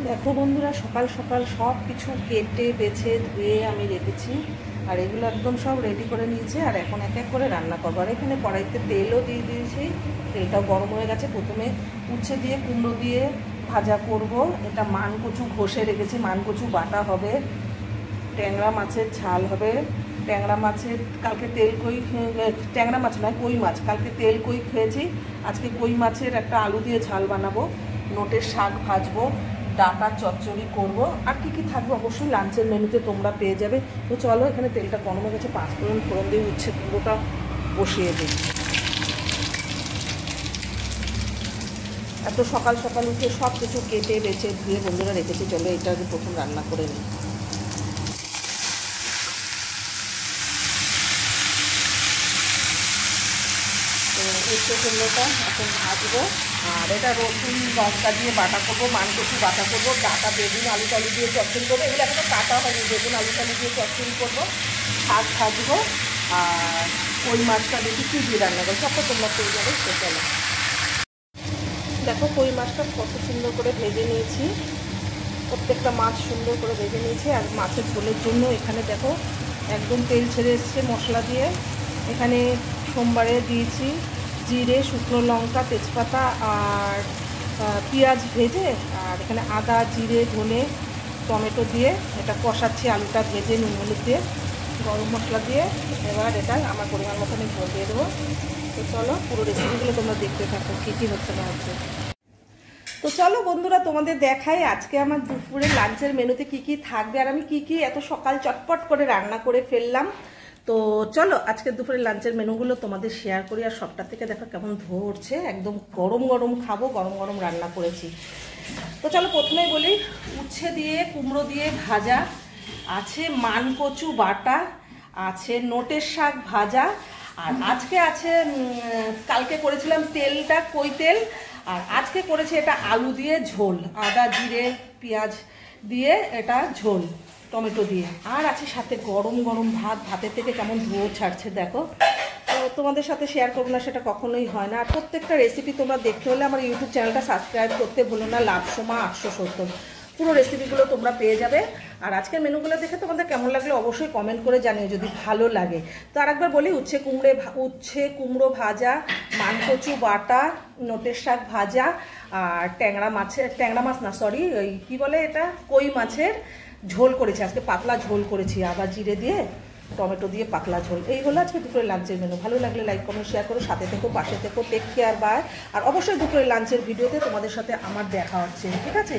দেখো বন্ধুরা, সকাল সকাল সব কিছু কেটে বেছে ধুয়ে আমি রেখেছি আর এগুলো একদম সব রেডি করে নিয়েছি। আর এখন এক এক করে রান্না করবো। আর এখানে কড়াইতে তেলও দিয়ে দিয়েছি, তেলটাও গরম হয়ে গেছে। প্রথমে উচ্ছে দিয়ে কুমড়ো দিয়ে ভাজা করব। এটা মানকচু ঘষে রেখেছি, মানকচু বাটা হবে, ট্যাংরা মাছের ঝাল হবে। ট্যাংরা মাছের কালকে তেল কই, ট্যাংরা মাছ নয় কই মাছ, কালকে তেল কই খেয়েছি, আজকে কই মাছের একটা আলু দিয়ে ঝাল বানাবো, নোটের শাক ভাজবো, ডাটা চচ্চড়ি করব। আর কি কি থাকবে অবশ্যই লাঞ্চের মেনুতে তোমরা পেয়ে যাবে। তো চলো, এখানে তেলটা গরম হয়ে গেছে, 5 ফোড়ন ফোড়ন দিয়ে উচ্ছে কুমড়োটা বসিয়ে দিই। এত সকাল সকাল উঠে সব কিছু কেটে বেছে ধুয়ে বন্ধুরা রেখেছি। চলো এটা প্রথম রান্না করে নিই। উচ্ছে কুমড়োটা এখন ভাজবো। আর এটা রসুন লঙ্কা দিয়ে বাটা করবো, মানকচু বাটা করবো, ডাটা বেগুন আলু টালু দিয়ে চচ্চড়ি করবো। এগুলো এখনো কাটা হয়নি, বেগুন আলু টালু দিয়ে চচ্চড়ি করবো, শাক ভাজবো। আর কই মাছটা দেখি কী দিয়ে রান্না করবো, সবটা তোমরা পেয়ে যাবে। সে চলো, দেখো কই মাছটা কত সুন্দর করে ভেজে নিয়েছি, প্রত্যেকটা মাছ সুন্দর করে ভেজে নিয়েছি। আর মাছের ঝোলের জন্য এখানে দেখো একদম তেল ছেড়ে এসছে মশলা দিয়ে। এখানে সোমবারে দিয়েছি জিরে, শুকনো লঙ্কা, তেজপাতা আর পেঁয়াজ ভেজে, আর এখানে আদা জিরে ধনে টমেটো দিয়ে এটা কষাচ্ছি, আলুটা ভেজে নুন হলুদ দিয়ে গরম মশলা দিয়ে। এবার এটা আমার পরিমাণ মতো আমি ঝোল দিয়ে দেবো। তো চলো পুরো রেসিপিগুলো তোমরা দেখতে থাকো কী কী হচ্ছে না হচ্ছে। তো চলো বন্ধুরা, তোমাদের দেখাই আজকে আমার দুপুরে লাঞ্চের মেনুতে কি কি থাকবে আর আমি কি কি এত সকাল চটপট করে রান্না করে ফেললাম। তো চলো আজকে দুপুরে লাঞ্চের মেনুগুলো তোমাদের শেয়ার করি। আর সবটা থেকে দেখো কেমন ধোয়া উঠছে, একদম গরম গরম খাবো, গরম গরম রান্না করেছি। তো চলো প্রথমেই বলি, উচ্ছে দিয়ে কুমড়ো দিয়ে ভাজা আছে, মানকচু বাটা আছে, নোটের শাক ভাজা, আর আজকে আছে কালকে করেছিলাম তেলটা কই তেল, আর আজকে করেছি এটা আলু দিয়ে ঝোল, আদা জিরে পেঁয়াজ দিয়ে এটা ঝোল টমেটো দিয়ে। আর আছে সাথে গরম গরম ভাত, ভাতের থেকে কেমন ধোঁয়া ছাড়ছে দেখো। তো তোমাদের সাথে শেয়ার করবো না সেটা কখনোই হয় না। আর প্রত্যেকটা রেসিপি তোমরা দেখতে হলে আমার ইউটিউব চ্যানেলটা সাবস্ক্রাইব করতে ভুলো না, লাভসমা 870, পুরো রেসিপিগুলো তোমরা পেয়ে যাবে। আর আজকের মেনুগুলো দেখে তোমাদের কেমন লাগলো অবশ্যই কমেন্ট করে জানিও যদি ভালো লাগে। তো আরেকবার বলি, উচ্ছে কুমড়ো ভাজা, মানকচু বাটা, নোটের শাক ভাজা, আর ট্যাংরা মাছ না সরি ওই কী বলে এটা কই মাছের ঝোল করেছি আজকে, পাতলা ঝোল করেছি আদা জিরে দিয়ে টমেটো দিয়ে পাতলা ঝোল। এই হলো আজকে দুপুরের লাঞ্চের মেনু। ভালো লাগলে লাইক কমেন্ট শেয়ার করো, সাথে থেকো পাশে থেকো, টেক কেয়ার বাই। আর অবশ্যই দুপুরের লাঞ্চের ভিডিওতে তোমাদের সাথে আমার দেখা হচ্ছে, ঠিক আছে।